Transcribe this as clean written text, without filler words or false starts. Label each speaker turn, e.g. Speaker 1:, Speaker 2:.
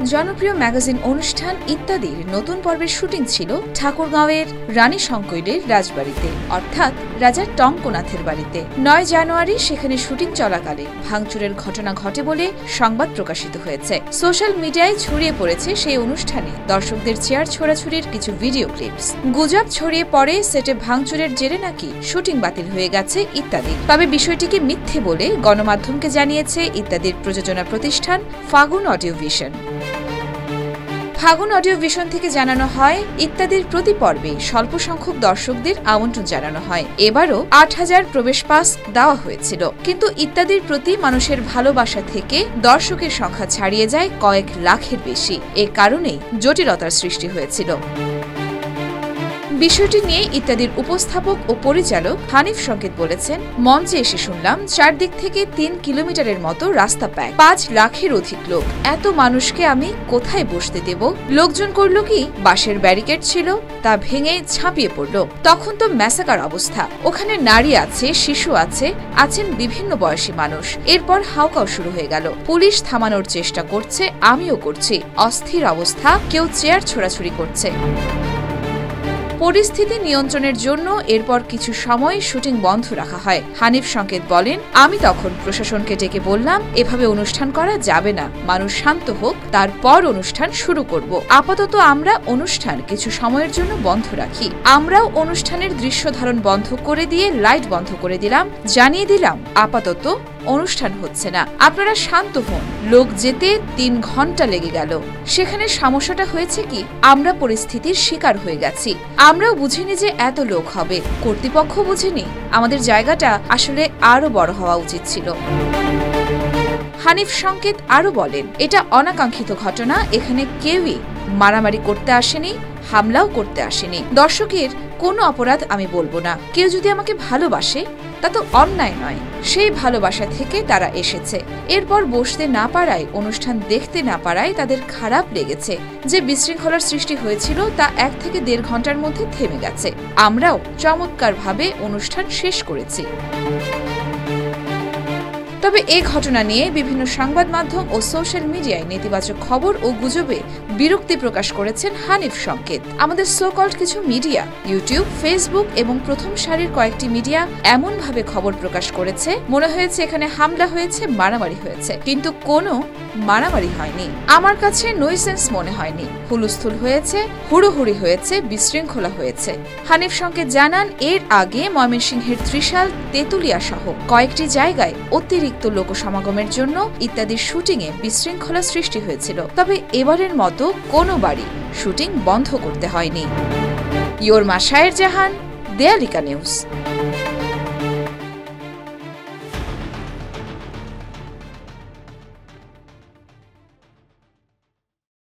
Speaker 1: জনপ্রিয় ম্যাগাজিন অনুষ্ঠান ইত্যাদির নতুন পর্বের শুটিং ছিল ঠাকুরগাঁওয়ের রানী শঙ্কৈলের রাজবাড়িতে, অর্থাৎ রাজা টঙ্কনাথের বাড়িতে। 9 জানুয়ারি সেখানে শুটিং চলাকালে ভাঙচুরের ঘটনা ঘটে বলে সংবাদ প্রকাশিত হয়েছে। সোশ্যাল মিডিয়ায় ছড়িয়ে পড়েছে সেই অনুষ্ঠানে দর্শকদের চেয়ার ছোড়াছুড়ির কিছু ভিডিও ক্লিপস। গুজব ছড়িয়ে পড়ে সেটে ভাঙচুরের জেরে নাকি শুটিং বাতিল হয়ে গেছে ইত্যাদি। তবে বিষয়টিকে মিথ্যে বলে গণমাধ্যমকে জানিয়েছে ইত্যাদির প্রযোজনা প্রতিষ্ঠান ফাগুন অডিও ভিশন। ফাগুন অডিও ভিশন থেকে জানানো হয়, ইত্যাদির প্রতি পর্বে স্বল্প সংখ্যক দর্শকদের আমন্ত্রণ জানানো হয়। এবারও 8000 প্রবেশ পাস দেওয়া হয়েছিল, কিন্তু ইত্যাদির প্রতি মানুষের ভালোবাসা থেকে দর্শকের সংখ্যা ছাড়িয়ে যায় কয়েক লাখের বেশি। এ কারণেই জটিলতার সৃষ্টি হয়েছিল। বিষয়টি নিয়ে ইত্যাদির উপস্থাপক ও পরিচালক হানিফ সংকেত বলেছেন, মঞ্চে এসে শুনলাম চারদিক থেকে 3 কিলোমিটারের মতো রাস্তা প্যাক, 5 লাখের অধিক লোক। এত মানুষকে আমি কোথায় বসতে দেব? লোকজন করল কি, বাঁশের ব্যারিকেড ছিল তা ভেঙে ঝাঁপিয়ে পড়ল। তখন তো ম্যাসাকার অবস্থা। ওখানে নারী আছে, শিশু আছে, আছেন বিভিন্ন বয়সী মানুষ। এরপর হাউকাও শুরু হয়ে গেল। পুলিশ থামানোর চেষ্টা করছে, আমিও করছি। অস্থির অবস্থা, কেউ চেয়ার ছোড়াছুড়ি করছে। পরিস্থিতি নিয়ন্ত্রণের জন্য এরপর কিছু সময় শুটিং বন্ধ রাখা হয়। হানিফ সংকেত বলেন, আমি তখন প্রশাসনকে ডেকে বললাম, এভাবে অনুষ্ঠান করা যাবে না, মানুষ শান্ত হোক, তারপর অনুষ্ঠান শুরু করব। আপাতত আমরা অনুষ্ঠান কিছু সময়ের জন্য বন্ধ রাখি। আমরাও অনুষ্ঠানের দৃশ্য ধারণ বন্ধ করে দিয়ে লাইট বন্ধ করে দিলাম, জানিয়ে দিলাম আপাতত অনুষ্ঠান হচ্ছে না, আপনারা শান্ত হন। লোক যেতে 3 ঘন্টা লেগে গেল। সেখানে সমস্যাটা হয়েছে কি, আমরা পরিস্থিতির শিকার হয়ে গেছি। আমরাও বুঝিনি যে এত লোক হবে, কর্তৃপক্ষ বুঝেনি। আমাদের জায়গাটা আসলে আরো বড় হওয়া উচিত ছিল। হানিফ সংকেত আরো বলেন, এটা অনাকাঙ্ক্ষিত ঘটনা। এখানে কেউই মারামারি করতে আসেনি, হামলাও করতে আসেনি। দর্শকের কোনো অপরাধ আমি বলবো না। কেউ যদি আমাকে ভালোবাসে তা তো অন্যায় নয়। সেই ভালোবাসা থেকে তারা এসেছে। এরপর বসতে না পারায়, অনুষ্ঠান দেখতে না পারায় তাদের খারাপ লেগেছে। যে বিশৃঙ্খলার সৃষ্টি হয়েছিল তা 1 থেকে 1.5 ঘন্টার মধ্যে থেমে গেছে। আমরাও চমৎকারভাবে অনুষ্ঠান শেষ করেছি। তবে এই ঘটনা নিয়ে বিভিন্ন সংবাদ মাধ্যম ও সোশ্যাল মিডিয়ায় নেতিবাচক খবর ও গুজবে বিরক্তি প্রকাশ করেছেন হানিফ সংকেত। আমাদের সোকল্ড কিছু মিডিয়া, ইউটিউব, ফেসবুক এবং প্রথম সারির কয়েকটি মিডিয়া এমনভাবে খবর প্রকাশ করেছে মনে হয়েছে এখানে হামলা হয়েছে, মারামারি হয়েছে, কিন্তু কোনো মারামারি হয়নি। আমার কাছে নইসেন্স মনে হয়নি। হুলস্থুল হয়েছে, হুড়োহুড়ি হয়েছে, বিশৃঙ্খলা হয়েছে। হানিফ সংকেত জানান, এর আগে ময়মনসিংহের ত্রিশাল, তেতুলিয়া সহ কয়েকটি জায়গায় অতিরিক্ত লোক সমাগমের জন্য ইত্যাদির শুটিংয়ে বিশৃঙ্খলা সৃষ্টি হয়েছিল। তবে এবারের মতো কোনোবারই শুটিং বন্ধ করতে হয়নি। ইয়োরমা শায়ের জাহান, দেয়ালিকা নিউজ।